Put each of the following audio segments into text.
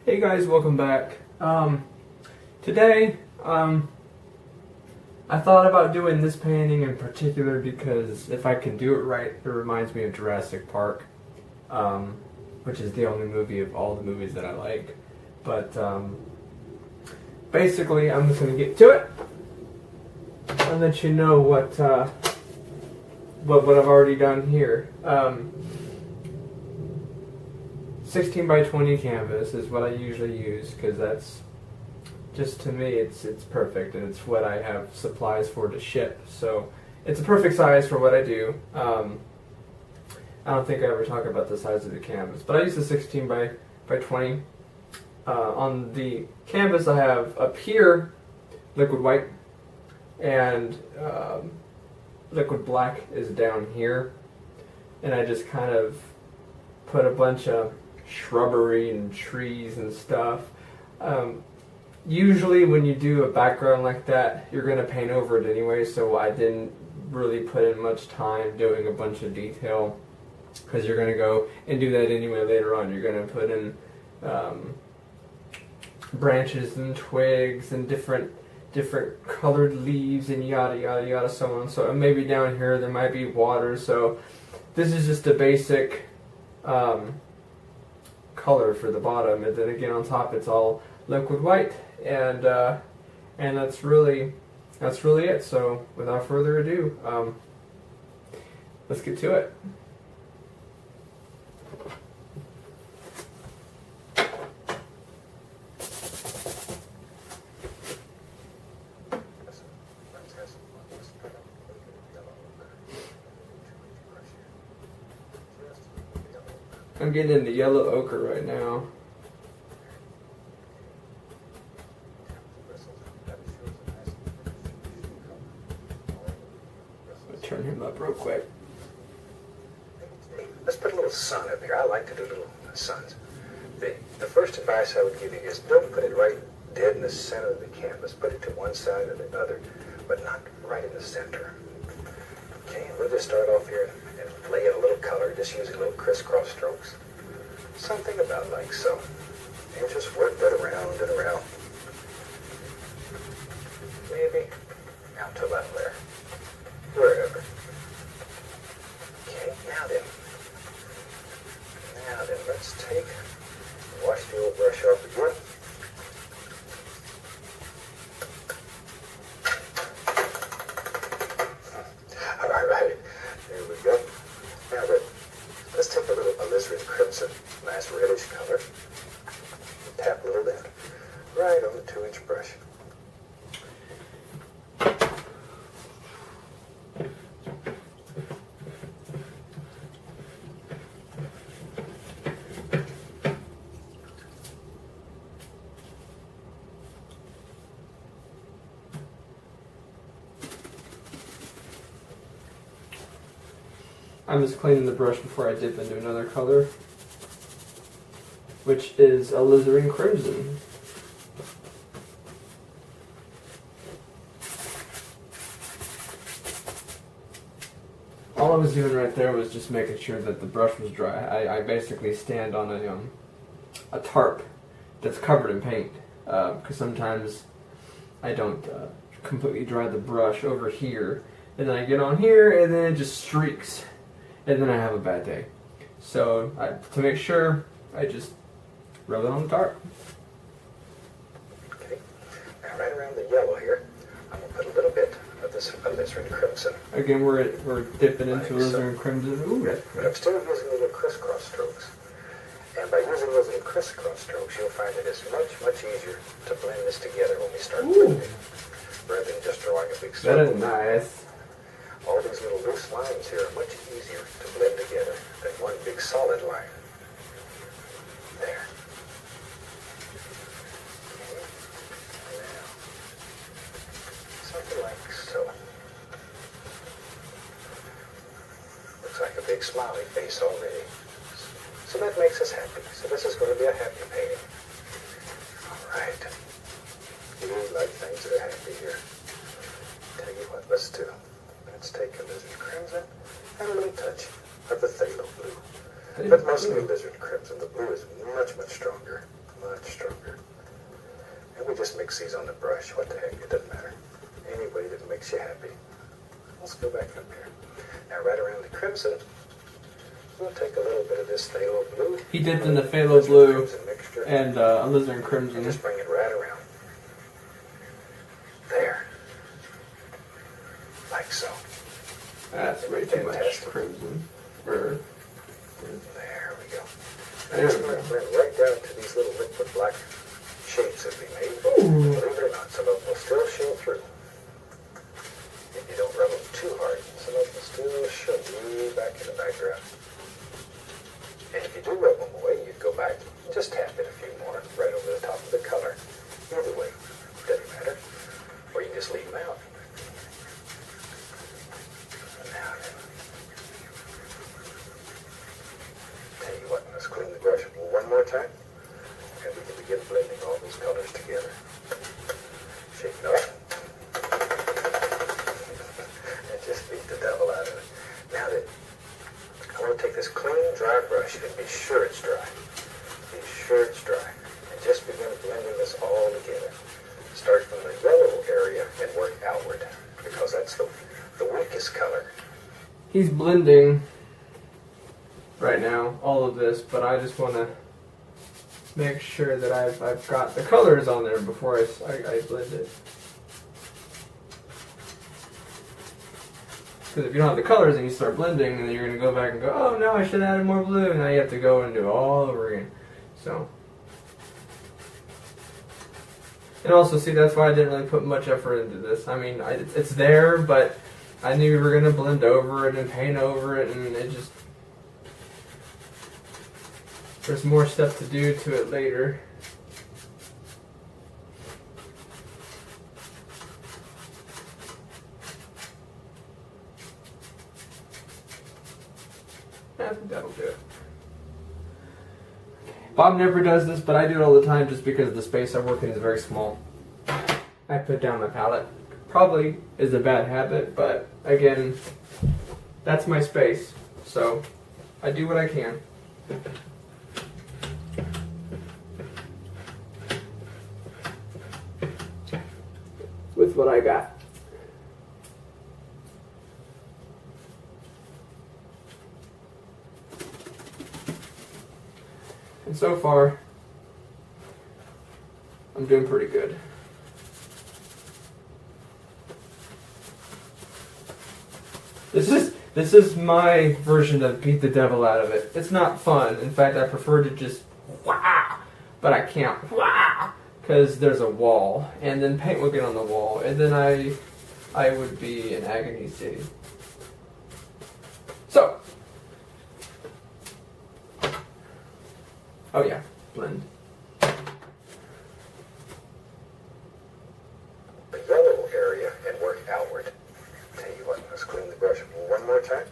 Hey guys, welcome back. Today, I thought about doing this painting in particular because if I can do it right, it reminds me of Jurassic Park, which is the only movie of all the movies that I like. But basically, I'm just going to get to it and let you know what I've already done here. 16 by 20 canvas is what I usually use because that's just, to me, it's perfect, and it's what I have supplies for to ship. So it's a perfect size for what I do. I don't think I ever talk about the size of the canvas, but I use the 16 by 20. On the canvas I have up here liquid white, and liquid black is down here, and I just kind of put a bunch of shrubbery and trees and stuff. Usually when you do a background like that, you're going to paint over it anyway, so I didn't really put in much time doing a bunch of detail, because you're going to go and do that anyway later on. You're going to put in branches and twigs and different colored leaves and yada yada yada, so on. So maybe down here there might be water, so this is just a basic color for the bottom, and then again on top it's all liquid white, and that's really it. So without further ado, let's get to it. I'm getting into yellow ochre right now. I'll turn him up real quick. Let's put a little sun up here. I like to do little suns. The first advice I would give you is don't put it right dead in the center of the canvas. Put it to one side or the other, but not right in the center. Okay, and we'll just start off here and lay in a little color, just using little crisscross strokes. Something about like so. And just work that around and around. Maybe out to about there. Wherever. Okay, now then, let's wash the old brush off again. All right, there we go. Now then, let's take a little alizarin crimson, nice reddish color, and tap a little there, right on the 2-inch brush. I'm just cleaning the brush before I dip into another color, which is Alizarin Crimson. All I was doing right there was just making sure that the brush was dry. I basically stand on a tarp that's covered in paint, because sometimes I don't completely dry the brush over here, and then I get on here and then it just streaks. And then I have a bad day. So to make sure, I just rub it on the tarp. Okay, now right around the yellow here, I'm going to put a little bit of this alizarin crimson. Again, we're dipping into alizarin crimson. Ooh, that's but I'm still using little crisscross strokes. And by using those little crisscross strokes, you'll find that it's much easier to blend this together when we start blending, rather than just drawing a big circle. That is nice. All these little loose lines here are much easier to blend together than one big solid line. There. Okay. Now, something like so. Looks like a big smiley face already. So that makes us happy. So this is going to be a happy painting. All right. We like things that are happy here. Tell you what, let's do. Let's take alizarin crimson and a little touch of the phthalo blue. But mostly alizarin crimson. The blue is much stronger. much stronger. And we just mix these on the brush. What the heck, it doesn't matter. Any way that makes you happy. Let's go back up here. Now right around the crimson, we'll take a little bit of this phthalo blue. He dipped in the phthalo blue mixture, and alizarin crimson. and just bring it right around. There. Like so. That's way too much crimson. There we go. And it's going to blend right down to these little liquid black shapes that we made. Ooh. Believe it or not, some of them will still show through. If you don't rub them too hard, some of them will still show way back in the background. And if you do rub them away, you go back and just tap it a few more right over the top of the color. Either way, doesn't matter. Or you can just leave them out. Now then. Tell you what, let's clean the brush one more time. And we can begin blending all those colors together. Shake it off. And just beat the devil out of it. Now that I want to take this clean, dry brush and be sure it's dry. Be sure it's dry. And just begin blending this all together. Start from the yellow area and work outward. Because that's the weakest color. He's blending right now, all of this, but I just want to make sure that I've got the colors on there before I blend it. Because if you don't have the colors and you start blending, then you're going to go back and go, oh no, I should have added more blue, and now you have to go and do it all over again. So, and also, see, that's why I didn't really put much effort into this. I mean, it's there, but I knew we were going to blend over it and paint over it, and it just, there's more stuff to do to it later. I think that'll do it. Bob never does this, but I do it all the time just because the space I work in is very small. I put down my palette. Probably is a bad habit, but again, that's my space. So I do what I can. With what I got. And so far, I'm doing pretty good. This is my version of beat the devil out of it. It's not fun. In fact, I prefer to just wah, but I can't wah because there's a wall, and then paint will get on the wall, and then I would be in agony city. So, oh yeah, blend. The yellow area and work outward. Tell you what, let's clean the brush one more time.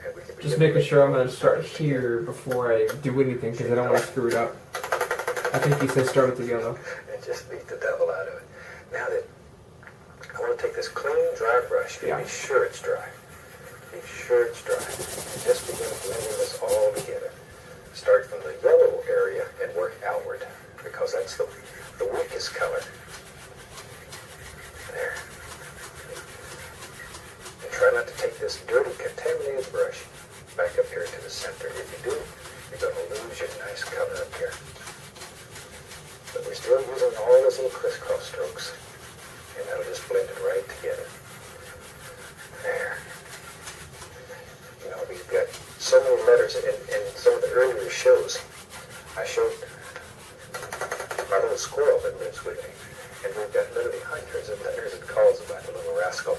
And we can Just making sure I'm going to start here before I do anything because I don't want to screw it up. I think he says start with the yellow. And just beat the devil out of it. Now that I want to take this clean, dry brush and be sure it's dry. Be sure it's dry. And just begin blending this all together. Start from the yellow area and work outward because that's the weakest color. There. And try not to take this dirty, contaminated brush back up here into the center. If you do, you're going to lose your nice color up here. But we're still using all those little crisscross strokes. And that'll just blend it right together. There. You know, we've got so many letters in some of the earlier shows. I showed my little squirrel that lives with me. And we've got literally hundreds of letters and calls about the little rascal.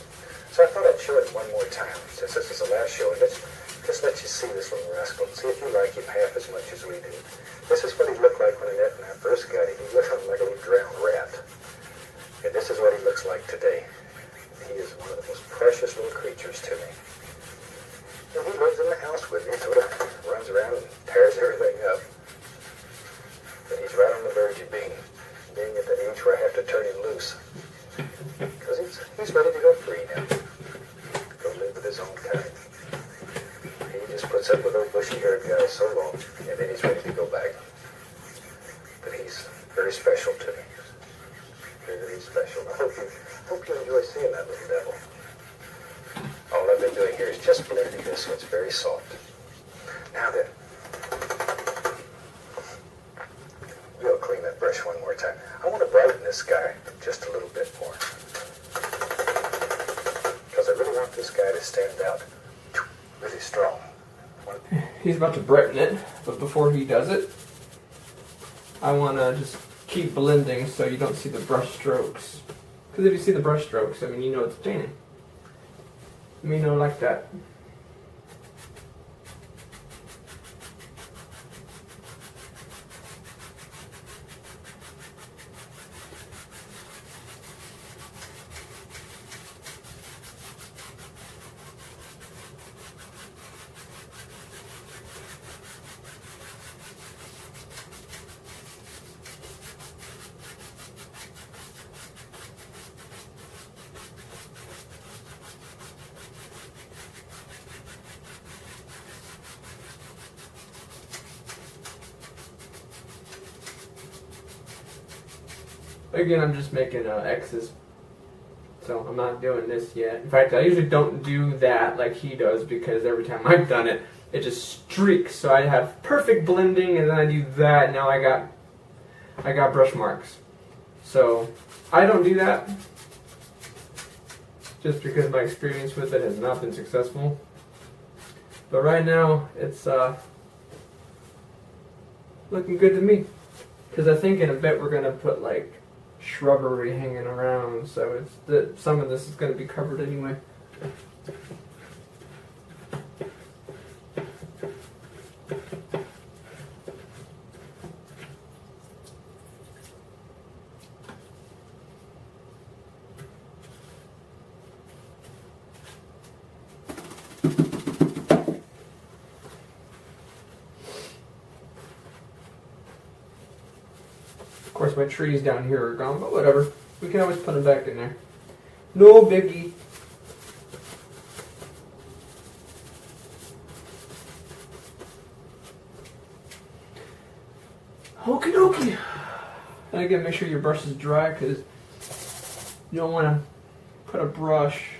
So I thought I'd show it one more time, since this is the last show. And let's just let you see this little rascal and see if you like him half as much as we do. This is what he looked like when Annette and I first got him. He looked like a little drowned rat. And this is what he looks like today. He is one of the most precious little creatures to me. And he lives in the house with me, sort of runs around and tears everything up. But he's right on the verge of being at the age where I have to turn him loose. Because he's ready to go free now. Go live with his own kind. He just puts up with those bushy-haired guys so long, and then he's ready to go back. very special to me. Very, very special. I hope you enjoy seeing that little devil. All I've been doing here is just blending this so it's very soft. Now then, we'll clean that brush one more time. I want to brighten this guy just a little bit more. Because I really want this guy to stand out really strong. He's about to brighten it, but before he does it, I want to just keep blending so you don't see the brush strokes. Because if you see the brush strokes, I mean, you know it's painting. Me know like that. Again, I'm just making X's, so I'm not doing this yet. In fact, I usually don't do that like he does because every time I've done it, it just streaks. So I have perfect blending, and then I do that. Now I got brush marks. So I don't do that just because my experience with it has not been successful. But right now, it's looking good to me. Because I think in a bit we're gonna put like shrubbery hanging around, so it's that some of this is going to be covered anyway. Of course, my trees down here are gone, but whatever. We can always put them back in there. No biggie. Okie dokie. And again, make sure your brush is dry because you don't want to put a brush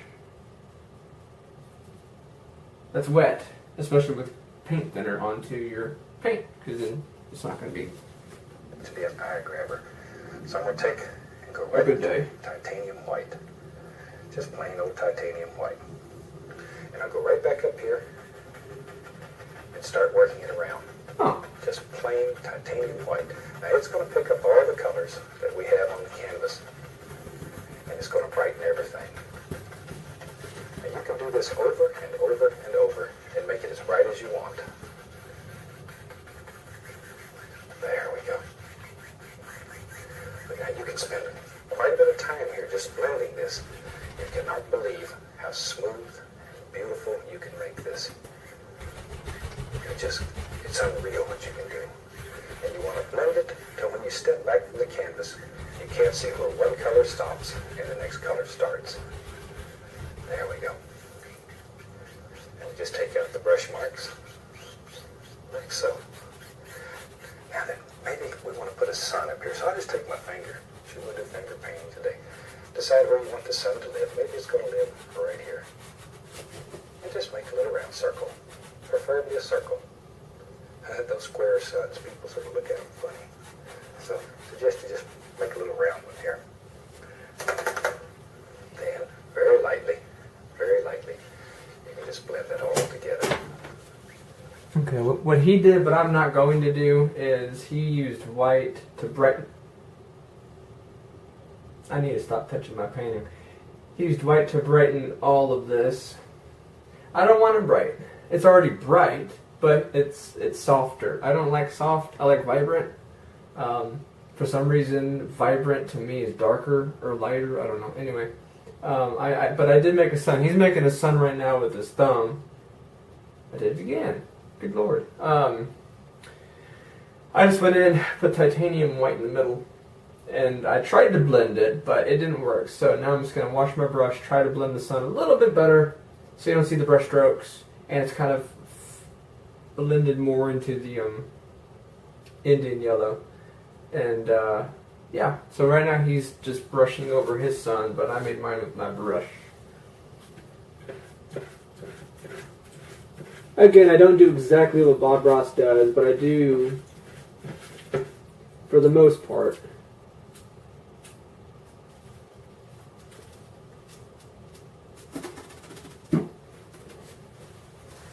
that's wet, especially with paint thinner, onto your paint, because then it's not going to be an eye grabber. So I'm going to take and go right into titanium white. Just plain old titanium white. And I'll go right back up here and start working it around. Oh. Just plain titanium white. Now it's going to pick up all the colors that we have on the canvas, and it's going to brighten everything. And you can do this over and over and over and make it as bright as you want. There we go. But now you can spend quite a bit of time here just blending this. You cannot believe how smooth and beautiful you can make this. It's unreal what you can do. And you want to blend it till when you step back from the canvas, you can't see where one color stops and the next color starts. There we go. And we just take out the brush marks, like so. Now then, maybe we want to put a sun up here. So I'll just take my finger. Should we do finger painting today? Decide where you want the sun to live. Maybe it's going to live right here. And just make a little round circle. Preferably a circle. Those square suns, people sort of look at them funny. So I suggest you just make a little round one here. Then, very lightly, you can just blend it all together. Okay, what he did, but I'm not going to do, is he used white to brighten. I need to stop touching my painting. He used white to brighten all of this. I don't want it bright. It's already bright, but it's softer. I don't like soft. I like vibrant. For some reason, vibrant to me is darker or lighter. I don't know. Anyway, but I did make a sun. He's making a sun right now with his thumb. I did it again. Good Lord. I just went in, put titanium white in the middle, and I tried to blend it, but it didn't work. So now I'm just going to wash my brush, try to blend the sun a little bit better so you don't see the brush strokes, and it's kind of blended more into the Indian yellow. And yeah, so right now he's just brushing over his sun, but I made mine with my brush. Again, I don't do exactly what Bob Ross does, but I do for the most part.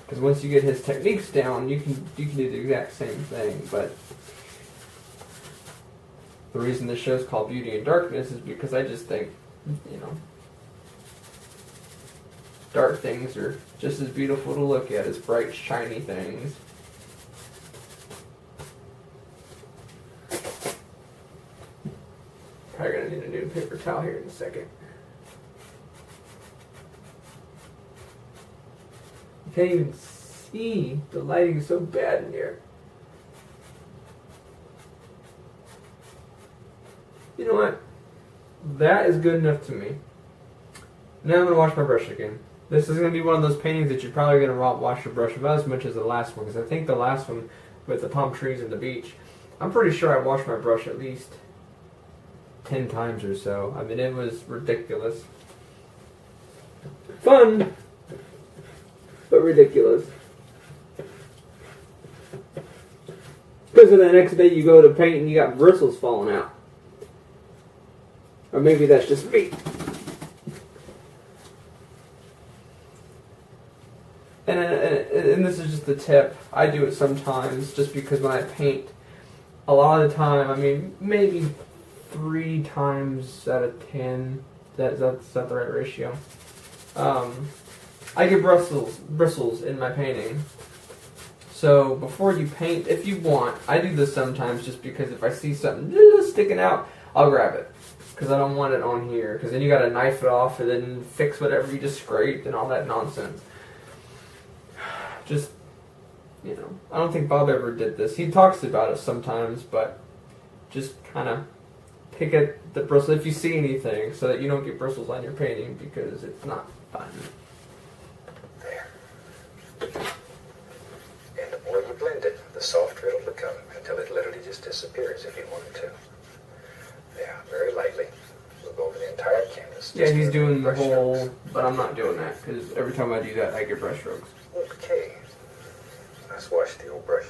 Because once you get his techniques down, you can do the exact same thing. But the reason this show's called Beauty and Darkness is because I just think, you know, dark things are just as beautiful to look at as bright, shiny things. Probably gonna need a new paper towel here in a second. You can't even see. The lighting is so bad in here. You know what? That is good enough to me. Now I'm gonna wash my brush again. This is going to be one of those paintings that you're probably going to wash your brush about as much as the last one, because I think the last one with the palm trees and the beach, I'm pretty sure I washed my brush at least 10 times or so. I mean, it was ridiculous. Fun, but ridiculous. Because the next day you go to paint and you got bristles falling out. Or maybe that's just me. And this is just the tip. I do it sometimes just because when I paint, a lot of the time, I mean, maybe 3 times out of 10, that's not the right ratio. I get bristles in my painting. So before you paint, if you want, I do this sometimes just because if I see something sticking out, I'll grab it. Because I don't want it on here. Because then you got to knife it off and then fix whatever you just scraped and all that nonsense. Just, you know, I don't think Bob ever did this. He talks about it sometimes, but just kind of pick at the bristles if you see anything so that you don't get bristles on your painting because it's not fun. There. And the more you blend it, the softer it'll become until it literally just disappears if you want it to. Yeah, very lightly. We'll go over the entire canvas. Yeah, he's doing the whole, but I'm not doing that because every time I do that, I get brush strokes. Okay. Let's wash the old brush.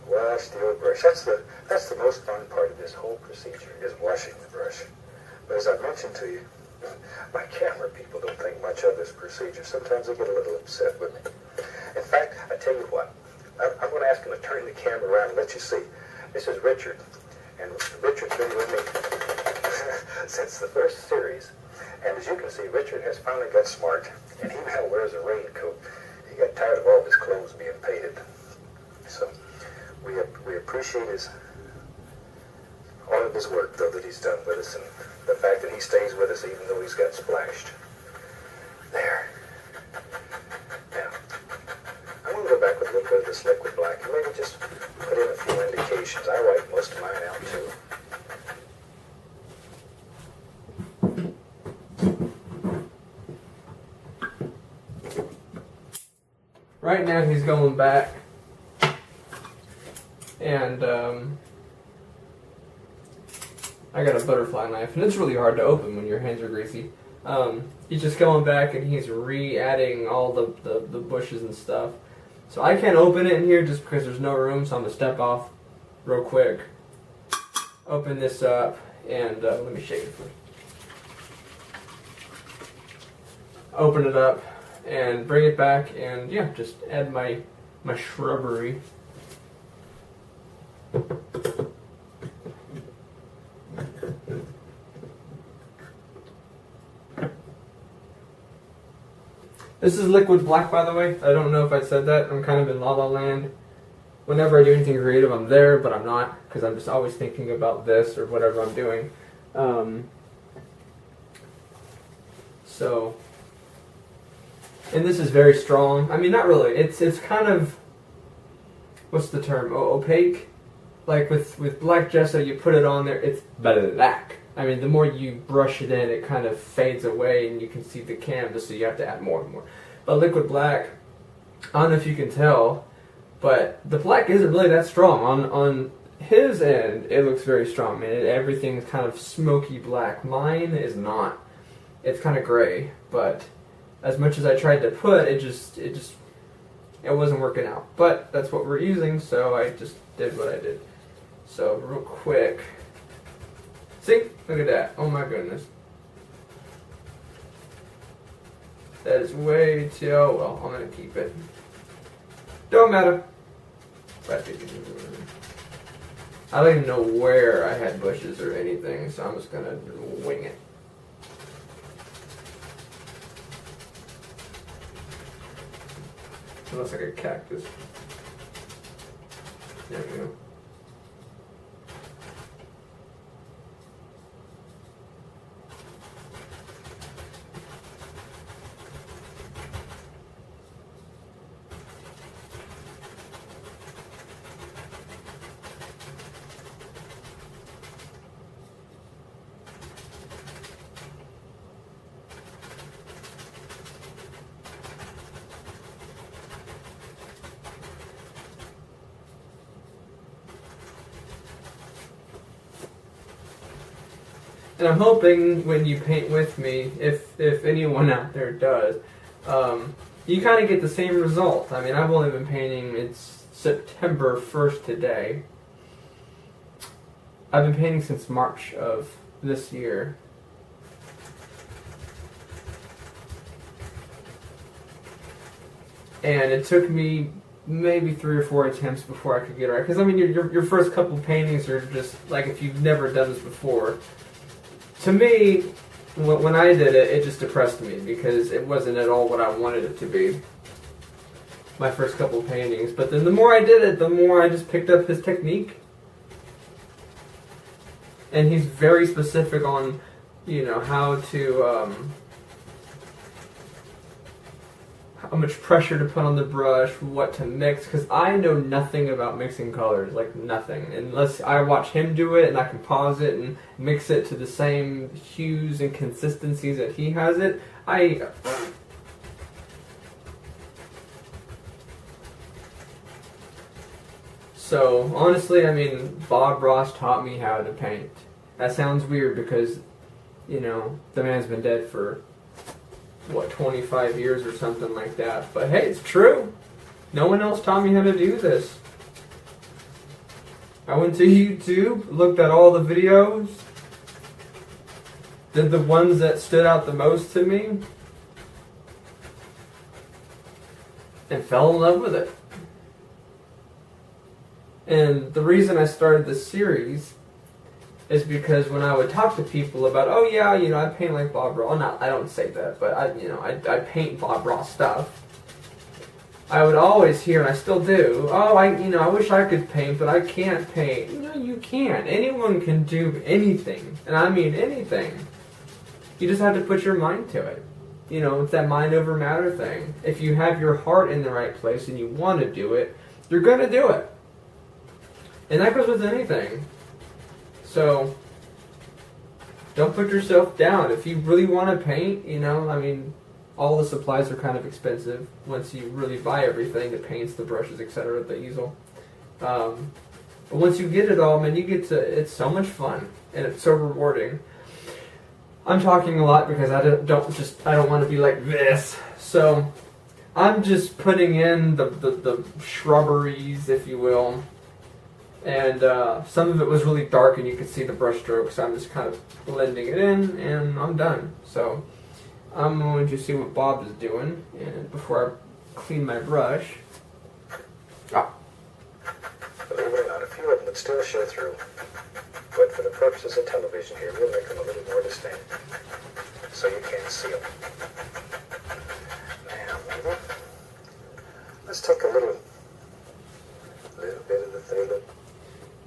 Wash the old brush. That's the most fun part of this whole procedure is washing the brush. But as I mentioned to you, my camera people don't think much of this procedure. Sometimes they get a little upset with me. In fact, I tell you what, I'm going to ask him to turn the camera around and let you see. This is Richard. And Richard's been with me since the first series. And as you can see, Richard has finally got smart. And he now wears a raincoat. He got tired of all of his clothes being painted. So we appreciate all of his work, though, that he's done with us. And the fact that he stays with us even though he's got splashed. There. Now, I'm going to go back with a little bit of this liquid black and maybe just put in a few indications. I wipe most of mine out, too. Right now he's going back and I got a butterfly knife and it's really hard to open when your hands are greasy. He's just going back and he's re-adding all the bushes and stuff. So I can't open it in here just because there's no room, so I'm going to step off real quick, open this up, and let me shake it first. Open it up and bring it back and yeah, just add my shrubbery. This is liquid black, by the way. I don't know if I said that. I'm kind of in la la land. Whenever I do anything creative, I'm there, but I'm not, because I'm just always thinking about this or whatever I'm doing. And this is very strong. I mean, not really. It's kind of, what's the term? Opaque. Like with black gesso, you put it on there, it's black. I mean, the more you brush it in, it kind of fades away and you can see the canvas, so you have to add more and more. But liquid black, I don't know if you can tell, but the black isn't really that strong. On his end, it looks very strong, man. Everything's kind of smoky black. Mine is not. It's kind of gray, but as much as I tried to put, it wasn't working out. But that's what we're using, so I just did what I did. So real quick, see, look at that. Oh my goodness, that is way too. Oh well, I'm gonna keep it. Don't matter. But I don't even know where I had bushes or anything, so I'm just gonna wing it. It looks like a cactus. There we go. And I'm hoping when you paint with me, if anyone out there does, you kind of get the same result. I mean, I've only been painting, it's September 1st today. I've been painting since March of this year. And it took me maybe 3 or 4 attempts before I could get it right. Because, I mean, your first couple paintings are just, like, if you've never done this before. To me, when I did it, it just depressed me because it wasn't at all what I wanted it to be. My first couple paintings. But then the more I did it, the more I just picked up his technique. And he's very specific on, you know, how much pressure to put on the brush, what to mix, because I know nothing about mixing colors, like nothing. Unless I watch him do it and I can pause it and mix it to the same hues and consistencies that he has it, So, honestly, I mean, Bob Ross taught me how to paint. That sounds weird because, you know, the man's been dead for 25 years or something like that. But hey, it's true. No one else taught me how to do this. I went to YouTube, looked at all the videos, did the ones that stood out the most to me, and fell in love with it. And the reason I started this series is because when I would talk to people about, oh yeah, you know, I paint like Bob Ross. Well, I don't say that, but I paint Bob Ross stuff. I would always hear, and I still do, oh, I wish I could paint, but I can't paint. No, you can. Anyone can do anything, and I mean anything. You just have to put your mind to it. You know, it's that mind over matter thing. If you have your heart in the right place and you want to do it, you're going to do it. And that goes with anything. So, don't put yourself down. If you really want to paint, you know, I mean, all the supplies are kind of expensive once you really buy everything, the paints, the brushes, etc., the easel. But once you get it all, man, you get to, it's so much fun, and it's so rewarding. I'm talking a lot because I don't want to be like this. So, I'm just putting in the shrubberies, if you will. And some of it was really dark and you could see the brush strokes, so I'm just kind of blending it in and I'm done. So I'm going to see what Bob is doing and before I clean my brush. Believe it or not, a few of them would still show through. But for the purposes of television here, we'll make them a little more distinct so you can't see them. Now, maybe let's take a little bit of the Phthalo.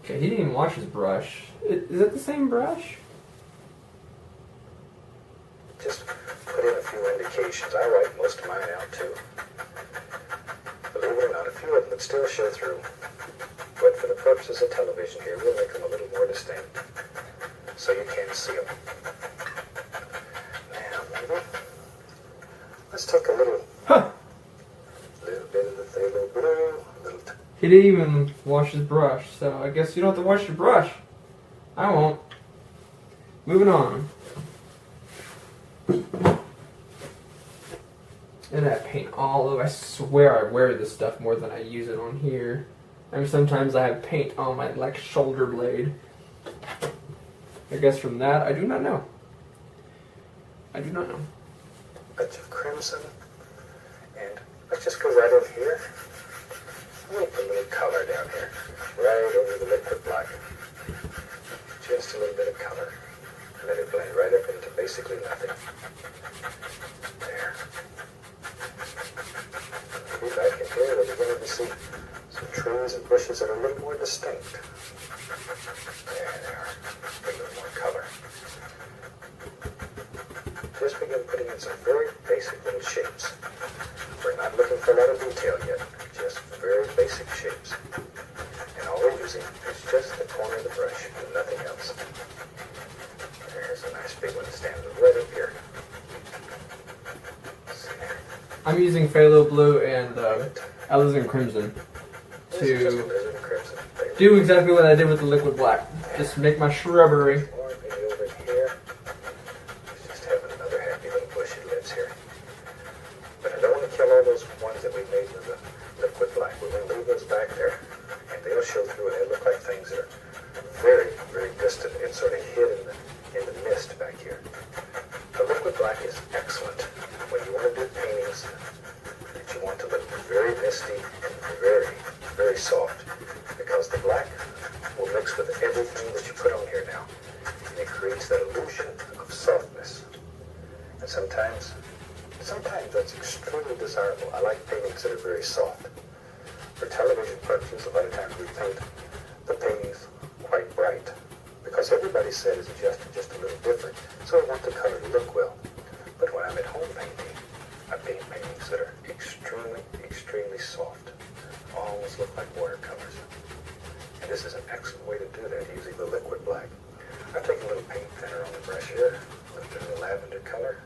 Okay, he didn't even wash his brush. Is that the same brush? Just put in a few indications. I write most of mine out too. Believe it or not, a few of them would still show through. But for the purposes of television here, we'll make them a little more distinct so you can't see them. Now, maybe let's take a little bit of the Phthalo blue, a little He didn't even wash his brush, so I guess you don't have to wash your brush. I won't. Moving on. And I paint all over. I swear I wear this stuff more than I use it on here. I mean, sometimes I have paint on my like shoulder blade. I guess from that, I do not know. I do not know. Bunch of crimson, and let's just go right over here. I'm going to put a little color down here, right over the liquid black. Just a little bit of color. Let it blend right up into basically nothing. There. Maybe back in here, we're beginning to see some trees and bushes that are a little more distinct. There they are. A little more color. Just begin putting in some very basic little shapes. We're not looking for a lot of detail yet, just very basic shapes. And all we're using is just the corner of the brush and nothing else. There's a nice big one standing right up here. I'm using Phthalo blue and Alizarin crimson to do exactly what I did with the liquid black. Just make my shrubbery. All those ones that we made with the liquid black. We're going to leave those back there, and they'll show through, and they look like things that are very, very distant and sort of hid in the mist back here. The liquid black is excellent when you want to do paintings that you want to look very misty and very, very soft, because the black will mix with everything that you put on here now, and it creates that illusion of softness. And sometimes that's extremely desirable. I like paintings that are very soft. For television purposes, a lot of times we paint the paintings quite bright, because everybody said it's just a little different, so I want the color to look well. But when I'm at home painting, I paint paintings that are extremely, extremely soft. Almost look like watercolors. And this is an excellent way to do that using the liquid black. I've taken a little paint thinner on the brush here, a little bit of the lavender color.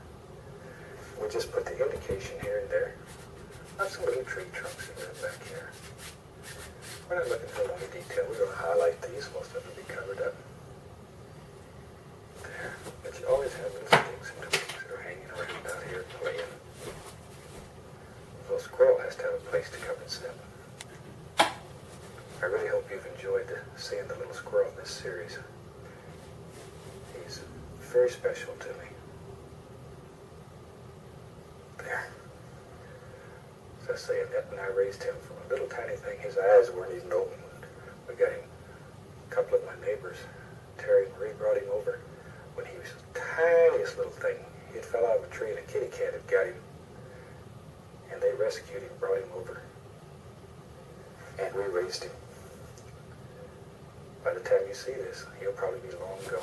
We just put the indication here and there of some little tree trunks here and back here. We're not looking for a lot of detail. We're going to highlight these. Most of them will be covered up. There. But you always have little sticks and twigs that are hanging around out here playing. The little squirrel has to have a place to come and sit. I really hope you've enjoyed seeing the little squirrel in this series. He's very special to me. There. So I say that when I raised him from a little tiny thing, his eyes weren't even open. We got him, a couple of my neighbors, Terry and Marie, brought him over when he was the tiniest little thing. He had fell out of a tree and a kitty cat had got him. And they rescued him, brought him over. And we raised him. By the time you see this, he'll probably be long gone.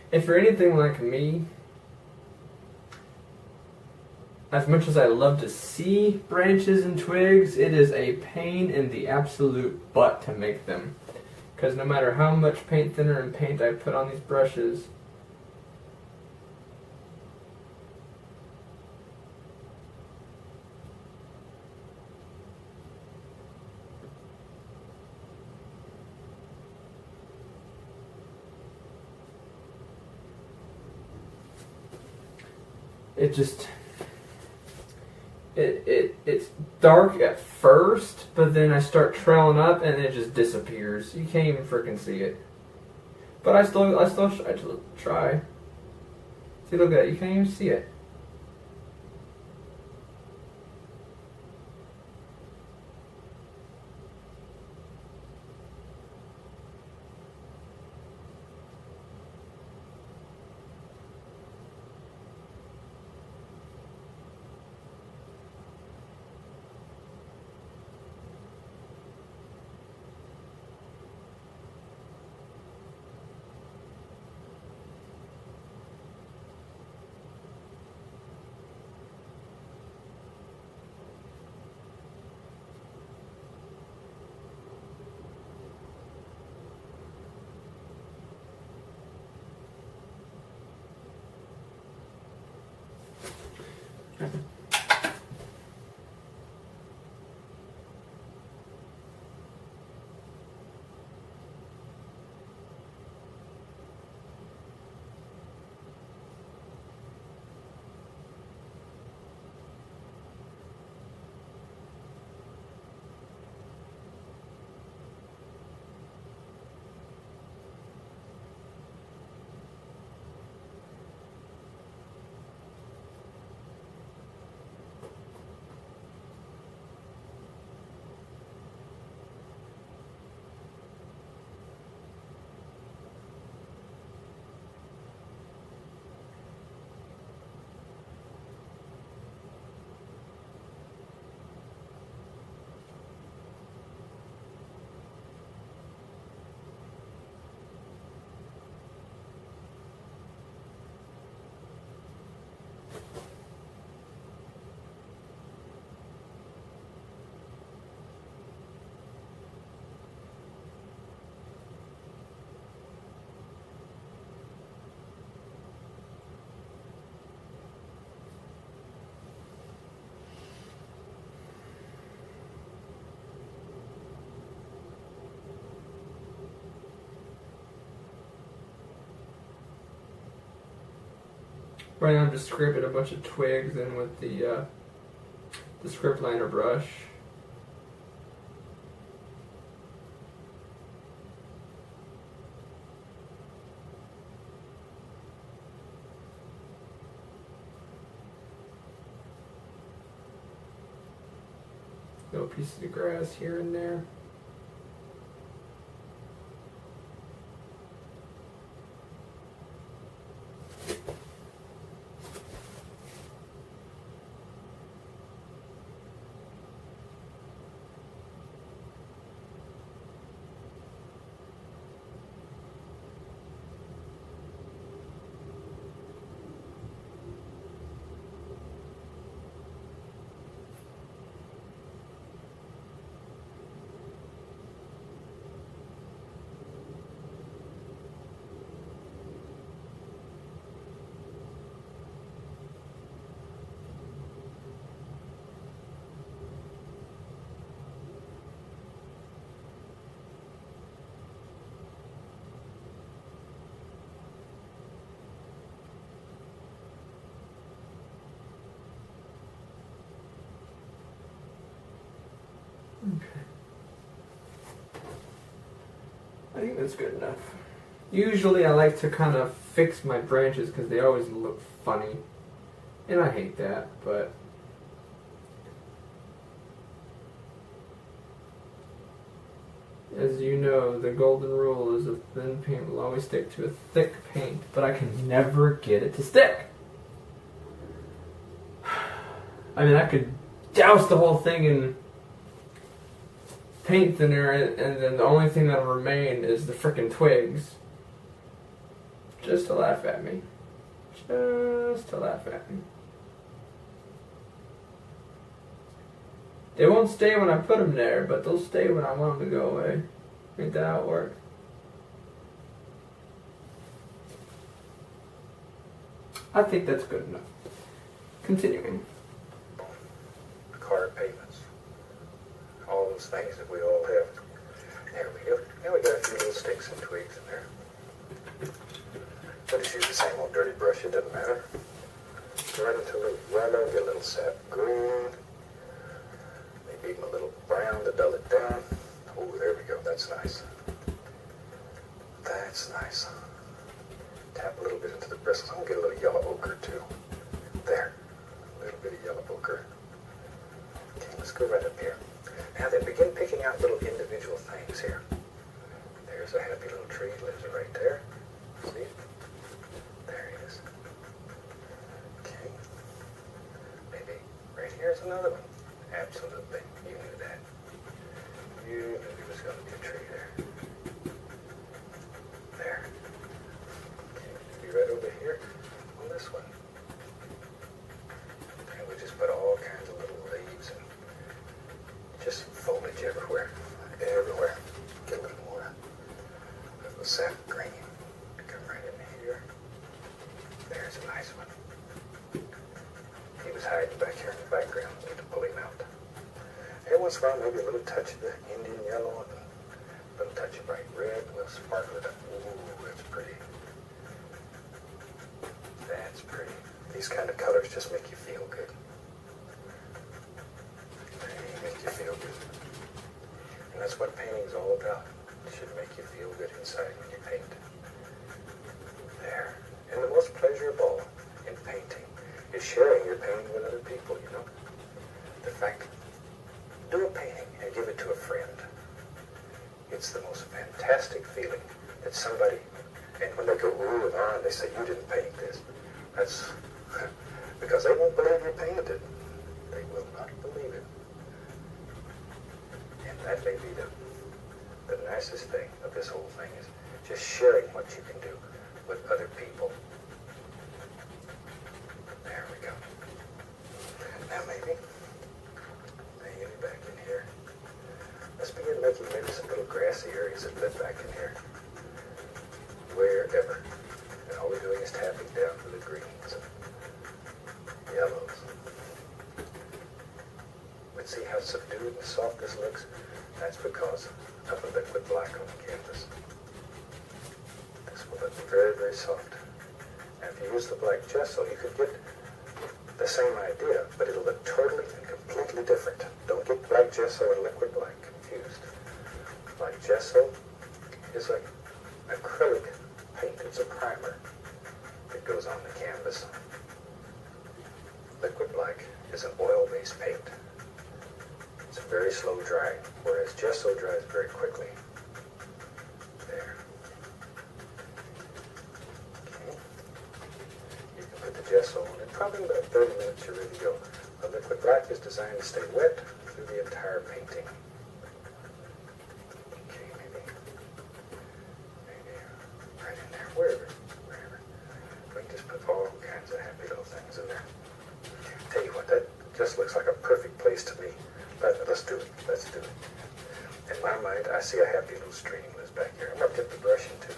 If you're anything like me, as much as I love to see branches and twigs, it is a pain in the absolute butt to make them. Because no matter how much paint thinner and paint I put on these brushes, it just, it's dark at first, but then I start trailing up and it just disappears. You can't even freaking see it. But I still try. See, look at it. You can't even see it. Right now I'm just scraping a bunch of twigs in with the script liner brush. Little pieces of grass here and there. Okay. I think that's good enough. Usually I like to kind of fix my branches because they always look funny. And I hate that, but as you know, the golden rule is a thin paint will always stick to a thick paint, but I can never get it to stick. I mean, I could douse the whole thing in paint thinner, and then the only thing that'll remain is the frickin' twigs. Just to laugh at me. Just to laugh at me. They won't stay when I put them there, but they'll stay when I want them to go away. Ain't that how it works? I think that's good enough. Continuing. Car pavements. All those things that we all have. There we go. Now we got a few little sticks and twigs in there. But just use the same old dirty brush, it doesn't matter. Right into a little yellow, get a little sap green. Maybe even a little brown to dull it down. Oh, there we go. That's nice. That's nice. Tap a little bit into the bristles. I'm going to get a little yellow ochre too. There. A little bit of yellow ochre. Okay, let's go right up here. Now then, begin picking out little individual things here. There's a happy little tree. Lives right there. See? There he is. Okay. Maybe right here's another one. Absolutely. You knew that. You knew there was going to be a tree there. There. Okay, maybe right over here on this one. And we just put all kinds of little leaves and just foliage everywhere. Everywhere. Get a little more of the sap green. Come right in here. There's a nice one. He was hiding back here in the background. We need to pull him out. Every once in a while, maybe a little touch of the Indian yellow and a little touch of bright red. We'll sparkle it up. Ooh, that's pretty. That's pretty. These kind of colors just make you feel good. They make you feel good. And that's what painting's all about. It should make you feel good inside when you paint. There. And the most pleasure of all in painting is sharing your painting with other people, you know. The fact, do a painting and give it to a friend. It's the most fantastic feeling that somebody, and when they go ooh and ah, and they say, you didn't paint this. That's because they won't believe you painted it. They will not believe it. And that may be the nicest thing of this whole thing is just sharing what you can do with other people. There we go. Now maybe back in here. Let's begin making maybe some little grassy areas that fit back in here. Wherever. And all we're doing is tapping down for the greens and yellows. But see how subdued and soft this looks? That's because of the liquid black on the canvas. This will look very, very soft and if you use the black gesso, you could get the same idea, but it'll look totally and completely different. Don't get black gesso and liquid black confused. Black gesso is like acrylic paint. It's a primer that goes on the canvas. Liquid black is an oil-based paint. It's very slow drying, whereas gesso dries very quickly. There. Okay. You can put the gesso on in probably about 30 minutes you're ready to go. The liquid black is designed to stay wet through the entire painting. Okay, maybe right in there, wherever. We can just put all kinds of happy little things in there. Tell you what, that just looks like a perfect place to me. Let's do it. Let's do it. In my mind, I see a happy little stream that's back here. I'm going to dip the brush into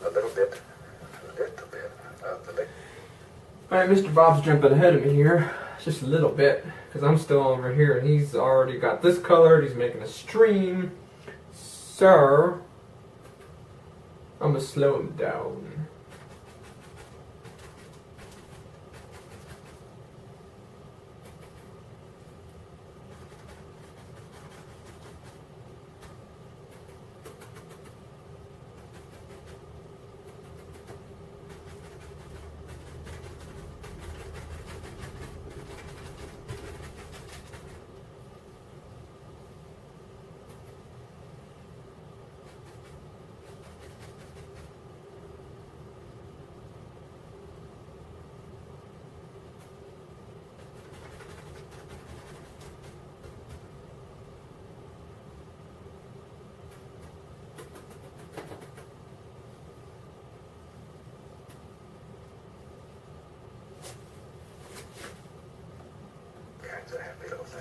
a little bit of the liquid. Alright, Mr. Bob's jumping ahead of me here. Just a little bit, because I'm still over here and he's already got this colored. He's making a stream. So, I'm going to slow him down.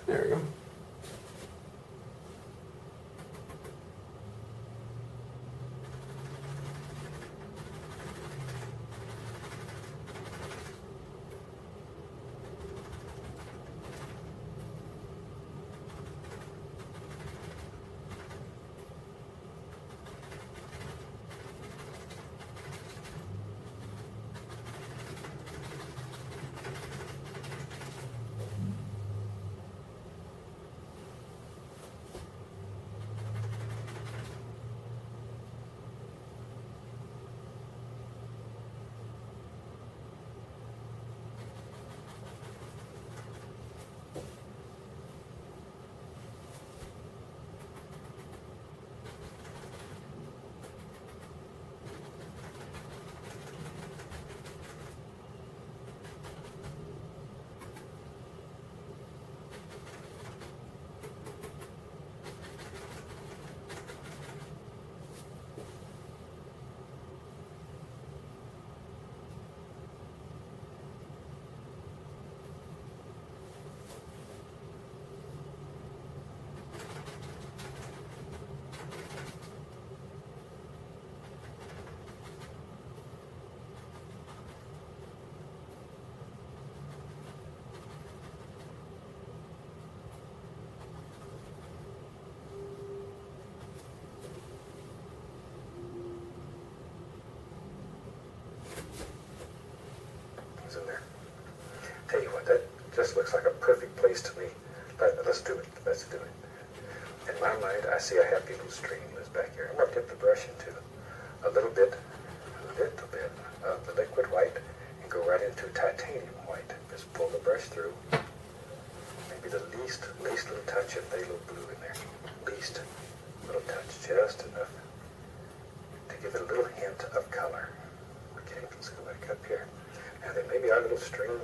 There we go. In there. Tell you what, that just looks like a perfect place to me. Let's do it. Let's do it. In my mind, I see a happy little stream that's back here. I'm going to dip the brush into a little bit of the liquid white and go right into titanium white. Just pull the brush through. Maybe the least little touch of phthalo blue in there. Least little touch, just enough to give it a little hint of color. Okay, let's go back up here. And then maybe our little stream,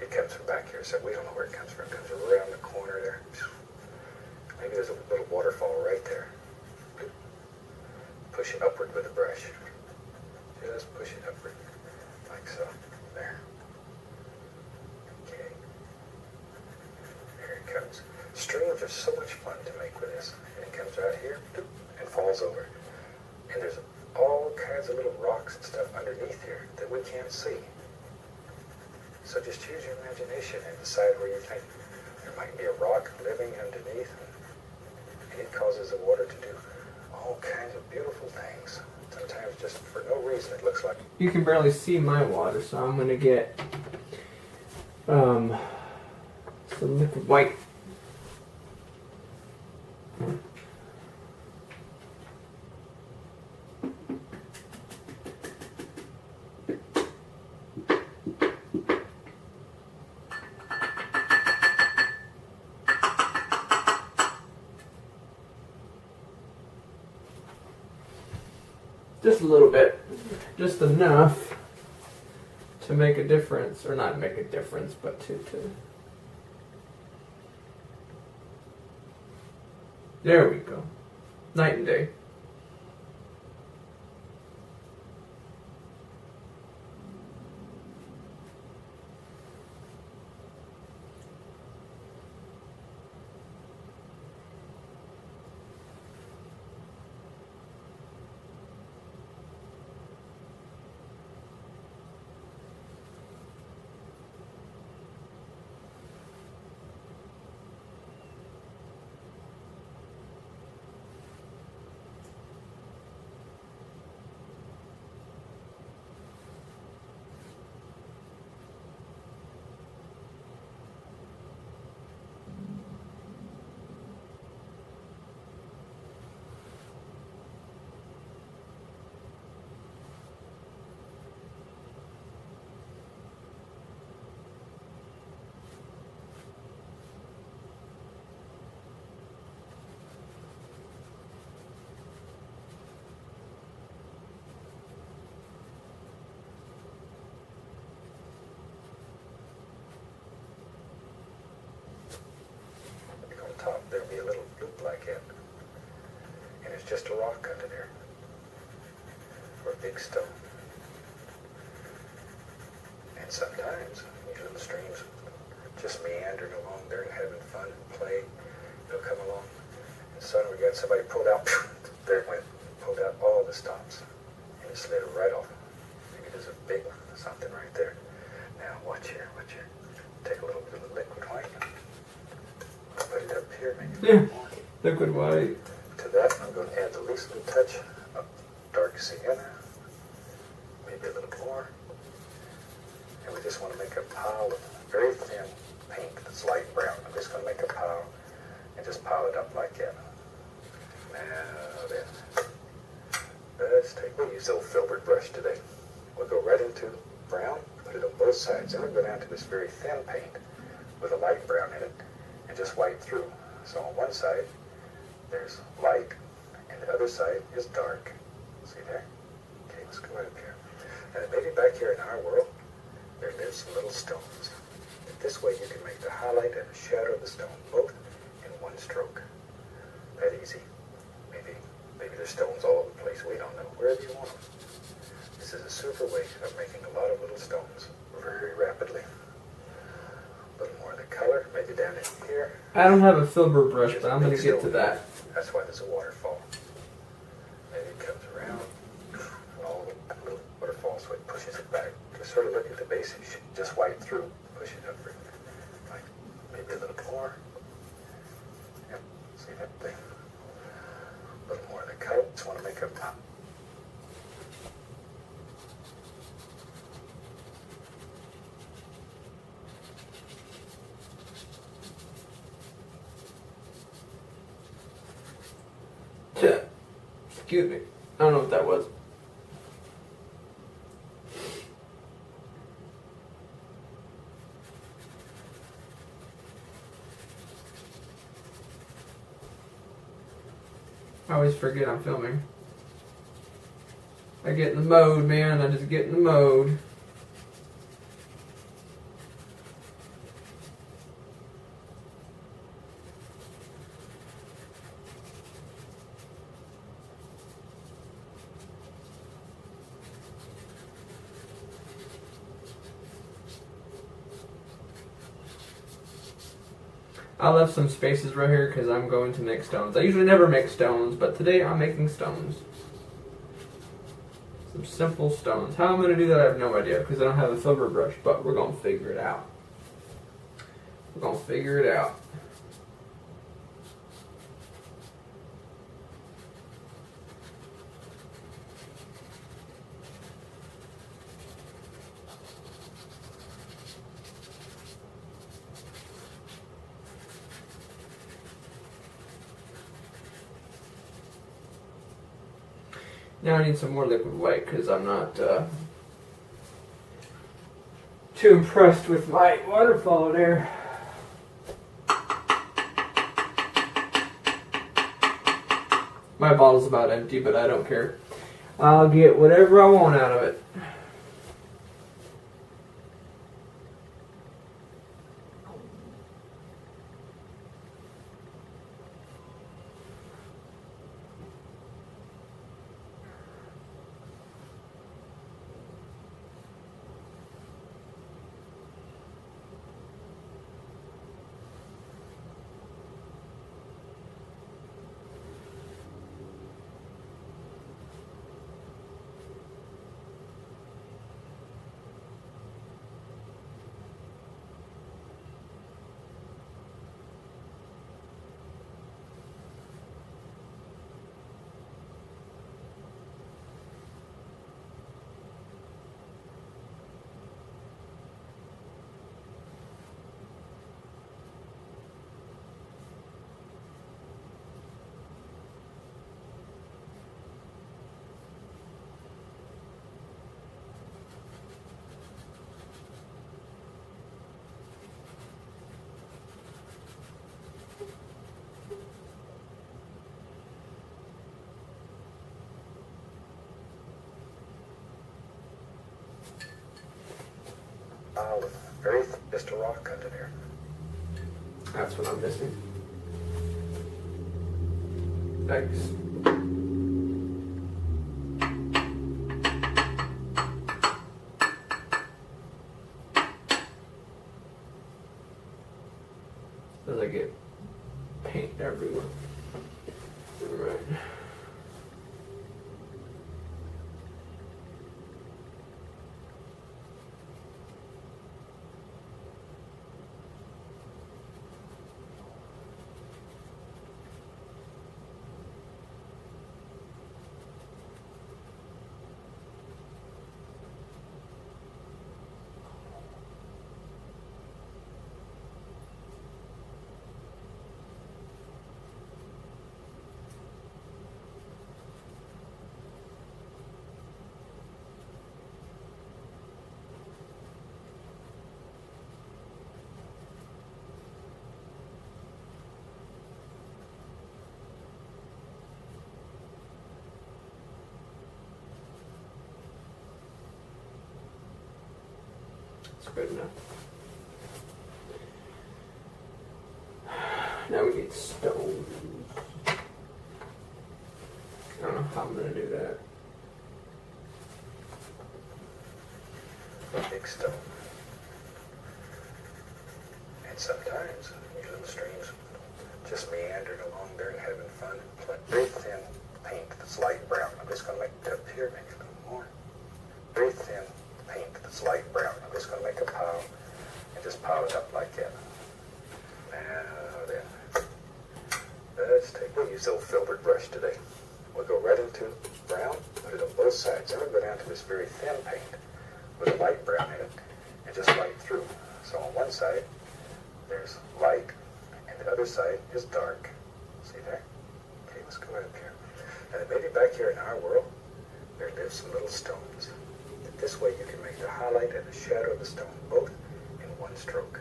it comes from back here, so we don't know where it comes from. It comes around the corner there. Maybe there's a little waterfall right there. Push it upward with the brush. Just push it upward, like so. There. Okay. There it comes. Streams are so much fun to make with this. And it comes right here and falls over. And there's all kinds of little rocks and stuff underneath here that we can't see. So just use your imagination and decide where you think there might be a rock living underneath, and it causes the water to do all kinds of beautiful things. Sometimes just for no reason. reason it looks like. You can barely see my water, so I'm gonna get some liquid white. Just a little bit, just enough to make a difference, or not make a difference, but to there we go, night and day. Top, there'll be a little loop like it, and it's just a rock under there, or a big stone. And sometimes these little streams just meandering along there and having fun and play. They'll come along, and suddenly we got somebody pulled out. There it went, pulled out all the stops, and it slid right off. Maybe there's a big something right there. Now watch here, watch here. Take a little bit of the liquid white. Put it up here, maybe. Yeah, liquid white. To that, I'm going to add the least little touch of dark sienna, maybe a little more. And we just want to make a pile of very thin paint that's light brown. I'm just going to make a pile and just pile it up like that. Now then, we'll use the old filbert brush today. We'll go right into brown, put it on both sides, and we'll go down to this very thin paint with a light brown in it, and just wipe through. So on one side, there's light, and the other side is dark. See there? Okay, let's go right up here. And maybe back here in our world, there live some little stones. And this way you can make the highlight and the shadow of the stone both in one stroke. That easy. Maybe there's stones all over the place. We don't know. Wherever you want them. This is a super way of making a lot of little stones very rapidly. A little more of the color, maybe down in here. I don't have a filbert brush, but I'm going to get to that. That's why there's a waterfall. Maybe it comes around, and all the little waterfall, so it pushes it back. Just sort of look at the base, you should just wipe through, push it up, like maybe a little more. Yep, see that thing? A little more of the color. Just want to make a top. Excuse me. I don't know what that was. I always forget I'm filming. I get in the mode, man. I just get in the mode. I left some spaces right here because I'm going to make stones. I usually never make stones, but today I'm making stones. Some simple stones. How I'm going to do that, I have no idea because I don't have a filbert brush, but we're going to figure it out. We're going to figure it out. Now I need some more liquid white because I'm not too impressed with my waterfall there. My bottle's about empty, but I don't care. I'll get whatever I want out of it. Very just a rock under there. That's what I'm missing. Thanks. As I get paint everywhere. Alright. It's good enough. Now we need stones. I don't know how I'm going to do that. Big stone. And sometimes these little streams just meandering along there and having fun. Very thin paint that's light brown. I'm just going to make it up here, maybe a little more. Very thin paint that's light brown. I'm just going to make a pile and just pile it up like that. Now then, we'll use the old filbert brush today. We'll go right into brown, put it on both sides. Then we'll go down to this very thin paint with a light brown in it and just light through. So on one side, there's light, and the other side is dark. See there? Okay, let's go up here. And then maybe back here in our world, there live some little stones. This way you can make the highlight and the shadow of the stone both in one stroke.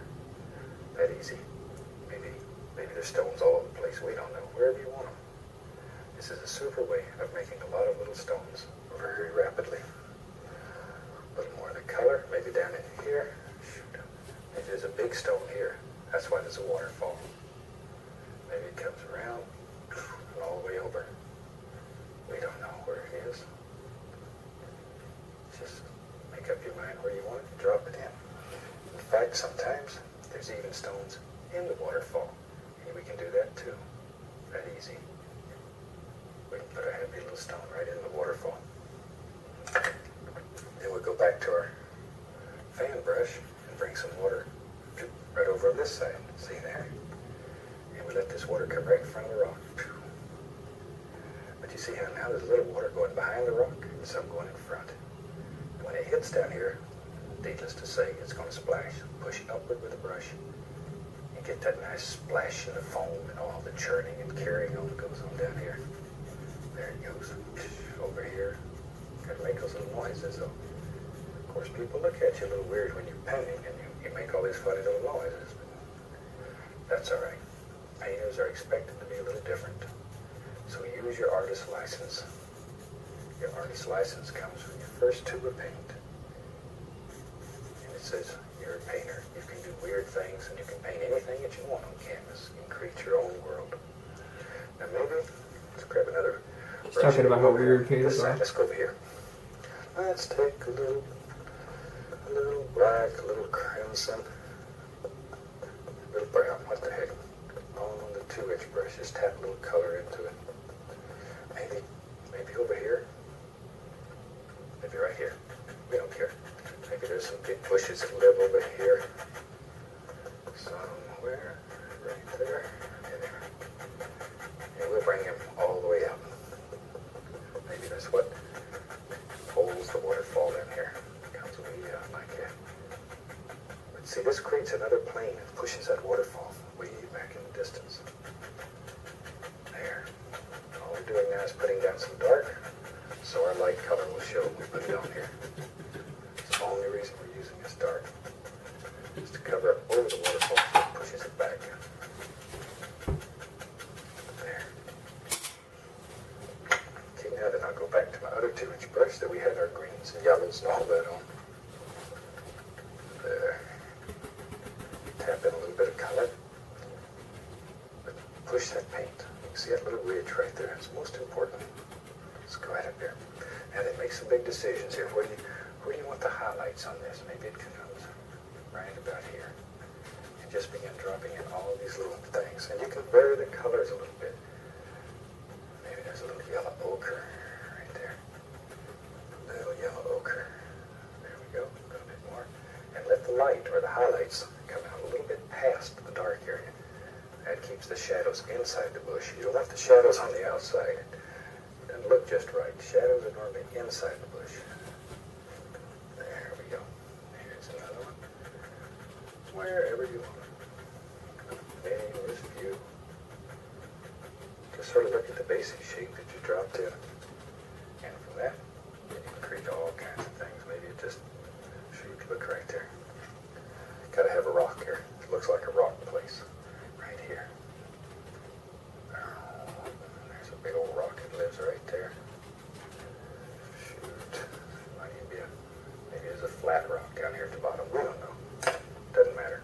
That easy. Maybe there's stones all over the place. We don't know. Wherever you want them. This is a super way of making a lot of little stones very rapidly. A little more of the color, maybe down in here. Shoot. Maybe there's a big stone here. That's why there's a waterfall. Maybe it comes around and all the way over. We don't know where it is. Just make up your mind where you want it and drop it in. In fact, sometimes there's even stones in the waterfall. And we can do that too. That easy. We can put a heavy little stone right in the waterfall. Then we'll go back to our fan brush and bring some water right over on this side. See there? And we let this water come right in front of the rock. But you see how now there's a little water going behind the rock and some going in front. And when it hits down here, needless to say, it's going to splash. Push upward with the brush and get that nice splash in the foam and all the churning and carrying on that goes on down here. There it goes. Over here. noises. Though. Of course, people look at you a little weird when you're painting and you make all these funny little noises. But that's all right. Painters are expected to be a little different. So use your artist license. Your artist license comes from your first tube of paint. And it says you're a painter. You can do weird things and you can paint anything that you want on canvas. You can create your own world. Now maybe, let's grab another. Just talking about how weird painters are. Let's go over here. Let's take a little black, a little crimson, a little brown, what the heck. On the 2-inch brush, just tap a little color into it. Maybe over here. Maybe right here. We don't care. Maybe there's some big bushes that live over here. Somewhere. Right there. And there. And we'll bring him all the way up. Maybe that's what holds the waterfall in here. Comes way out like that. But see, this creates another plane and pushes that waterfall way back in the distance. There. All we're doing now is putting down some dark, so our light color will show when we put it on here. It's the only reason we're using this dark. Is to cover up over the waterfall, so it pushes it back. There. Okay, now then I'll go back to my other 2-inch brush that we had our greens and yellows and all that on. There. Tap in a little bit of color. But push that paint. You can see that little ridge right there. It's most important. Let's go right up here. And then make some big decisions here. Where do you want the highlights on this? Maybe it comes right about here. And just begin dropping in all of these little things. And you can vary the colors a little bit. Maybe there's a little yellow ochre right there. A little yellow ochre. There we go. A little bit more. And let the light or the highlights come out a little bit past the dark area. That keeps the shadows inside the bush. You don't want the shadows on the outside. It doesn't look just right. Shadows are normally inside the bush. There we go. Here's another one. Wherever you want. There's a few. Just sort of look at the basic shape that you dropped in. And from that, you can create all kinds of things. Maybe it just, look right there. Gotta have a rock here. It looks like a rock place. Right here. There's a big old rock that lives right there. Shoot. Might even be maybe there's a flat rock down here at the bottom. We don't know. Doesn't matter.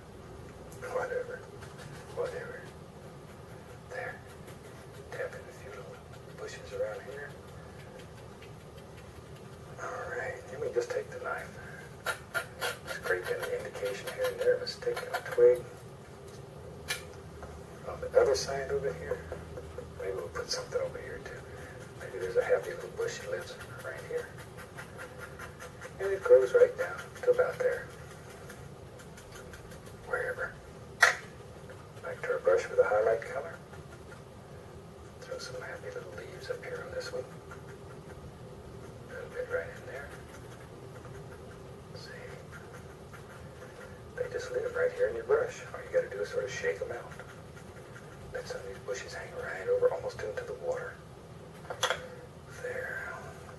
Whatever. There. Tap in a few little bushes around here. Alright. Then we just take the knife. Scrape in an indication here and there of a stick and a twig. On the other side over here, maybe we'll put something over here too. Maybe there's a happy little bush that lives right here. And it grows right down to about there. Wherever. Back to our brush with a highlight color. Throw some happy little leaves up here on this one. A little bit right in there. See. They just live right here in your brush. All you got to do is sort of shake them out. Let some of these bushes hang right over, almost into the water. There.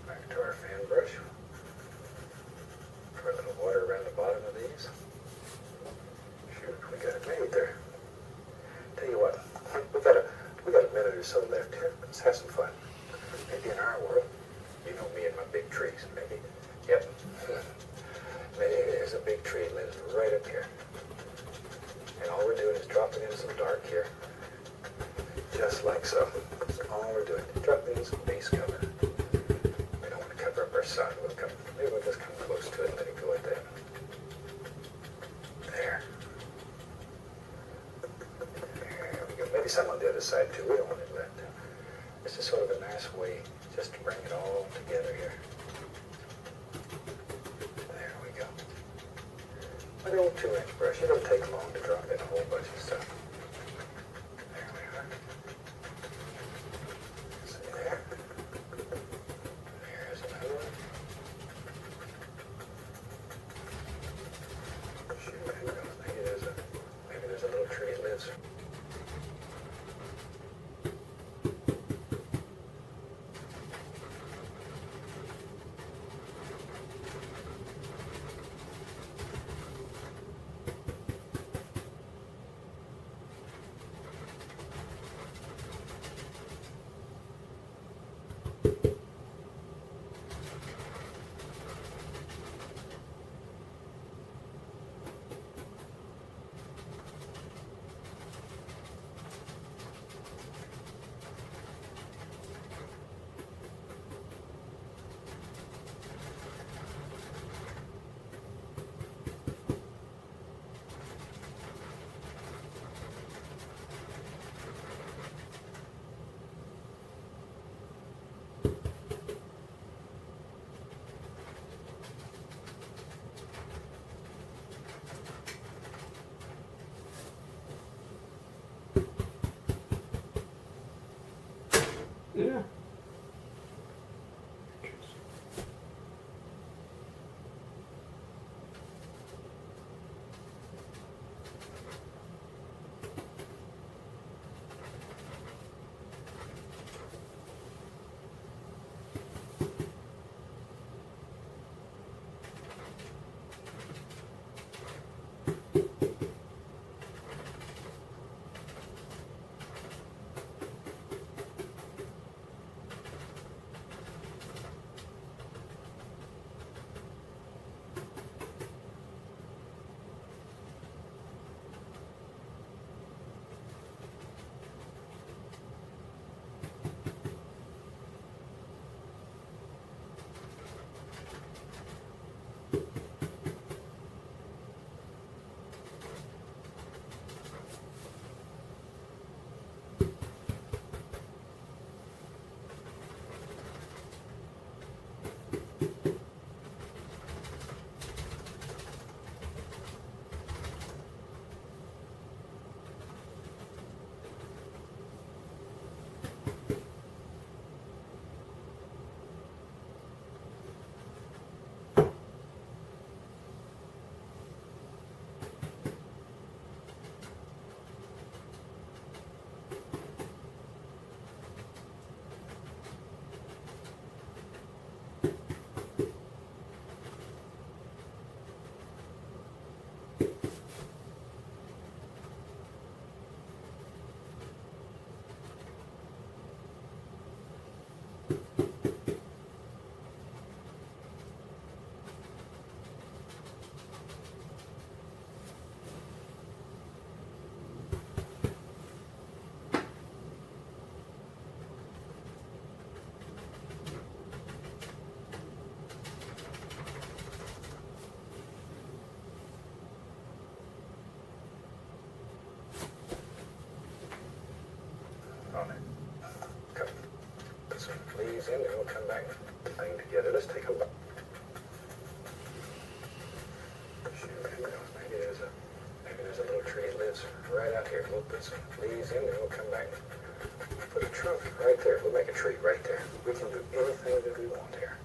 Back to our fan brush. Pour a little water around the bottom of these. Shoot, we got it made there. Tell you what, we got a minute or so left here. Let's have some fun. Maybe in our world, you know me and my big trees. Maybe, yep. Maybe there's a big tree that lives right up here. And all we're doing is dropping in some dark here. Just like so. That's all we're doing. Dropping in some base color. We don't want to cover up our sun. Maybe we'll just come close to it and let it go at that. There. There we go. Maybe some on the other side too. We don't want it left. It's just sort of a nice way just to bring it all together here. There we go. With an old 2-inch brush, it don't take long to drop in a whole bunch of stuff. There we are. See there? There's another one. Shoot, who knows? Maybe there's a little tree that lives. Yeah. On it. Come. Put some leaves in, and we'll come back and thing together. Let's take a look. Maybe there's a little tree that lives right out here. We'll put some leaves in, and we'll come back. Put a trunk right there. We'll make a tree right there. We can do anything that we want here.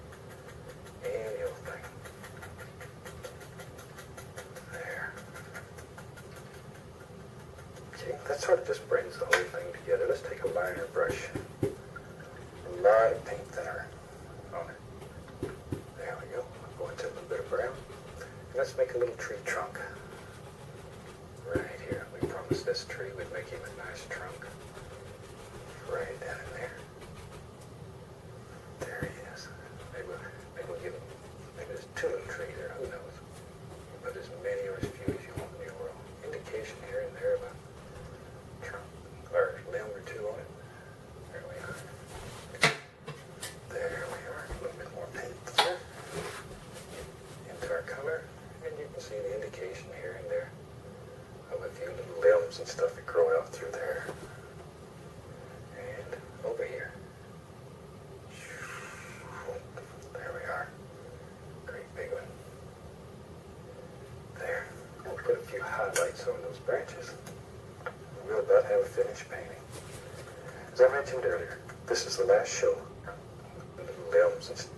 Any old thing. There. Okay, that sort of just brings the whole thing together. Let's take a liner brush. A lot of paint thinner on it. There we go. Go into a little bit of brown. And let's make a little tree trunk. Right here. We promised this tree would make him a nice trunk. Right down in there. There he is. Maybe we'll give him, maybe there's two little trees there, who knows. You put as many or as few as you want in your world. Indication here and there of a trunk or limb or two on it. There we are. There we are. A little bit more paint there. Into our color. And you can see the indication here and there of a few little limbs and stuff that grow out through there. And over here. There we are. Great big one. There. We'll put a few highlights on those branches. We'll about have a finished painting. As I mentioned earlier, this is the last show. The little limbs and stuff.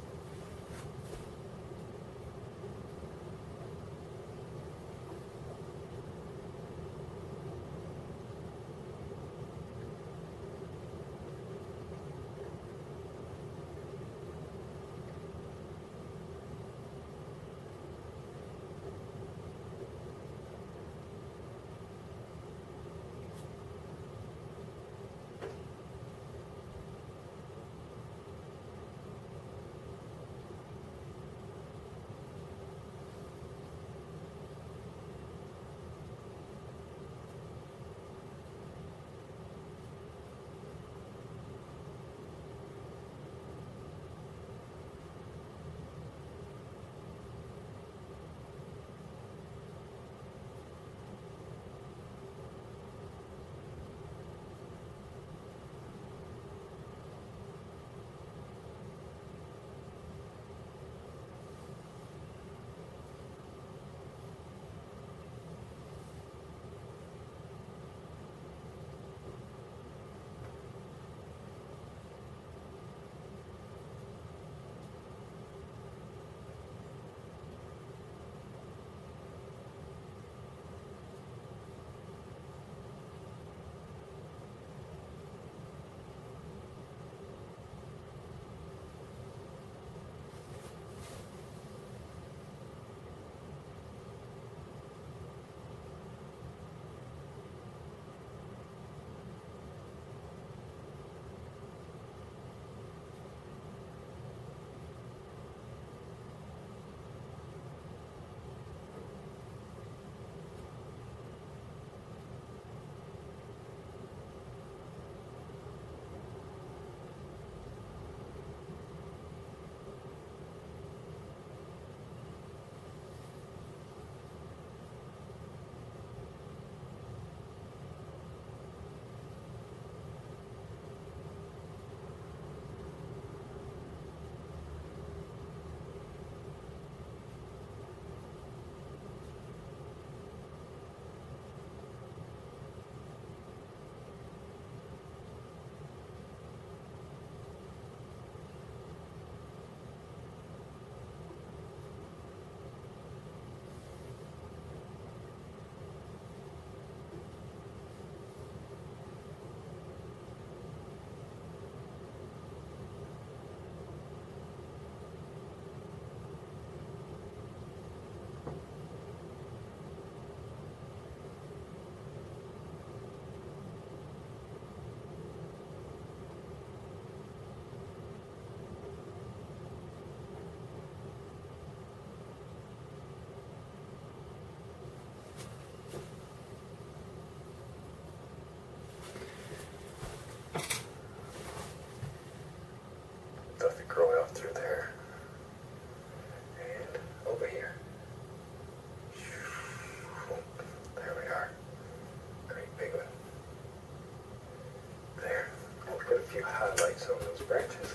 spotlights on those branches.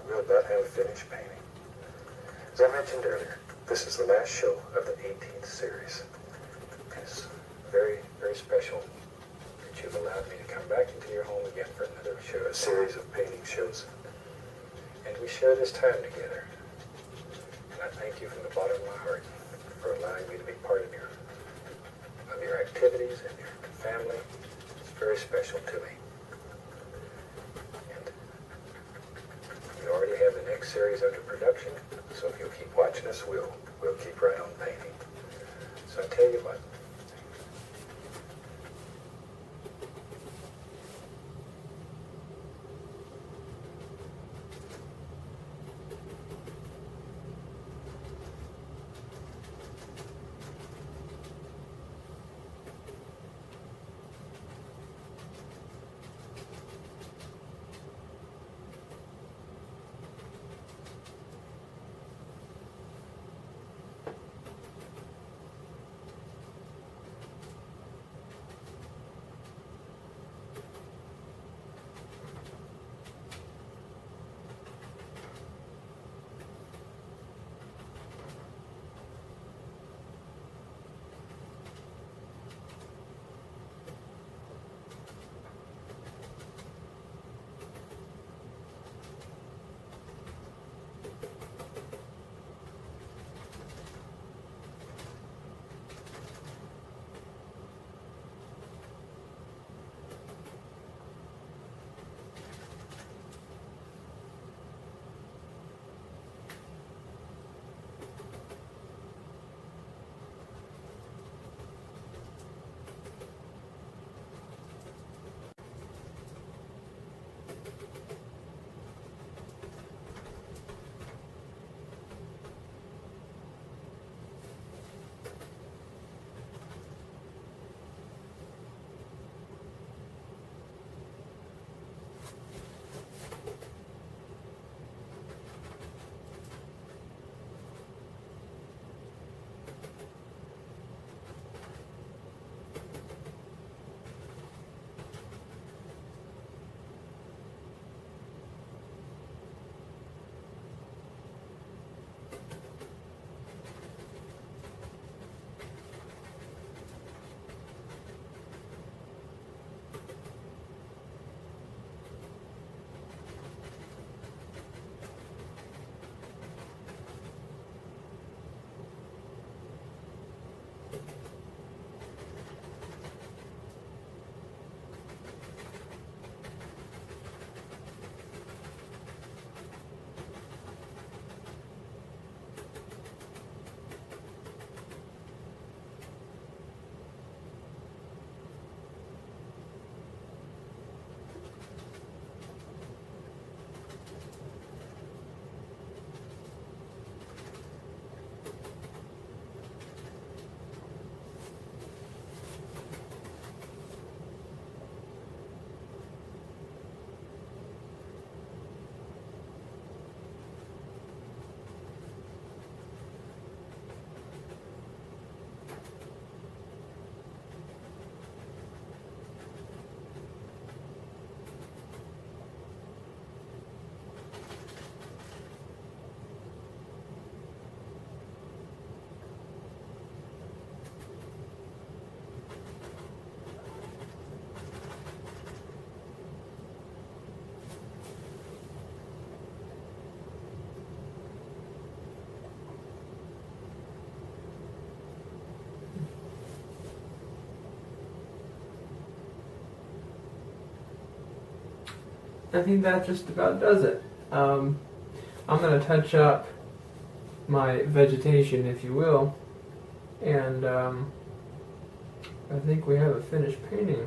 We'll about have finished painting. As I mentioned earlier, this is the last show of the 18th series. It's very, very special that you've allowed me to come back into your home again for another show, a series of painting shows. And we share this time together. And I thank you from the bottom of my heart for allowing me to be part of your activities and your family. It's very special to me. And we already have the next series under production, so if you'll keep watching us, we'll keep right on painting. So I tell you what, I think that just about does it. I'm going to touch up my vegetation, if you will, and I think we have a finished painting.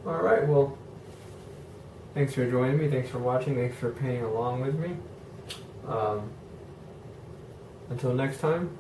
Alright, well, thanks for joining me, thanks for watching, thanks for painting along with me. Until next time,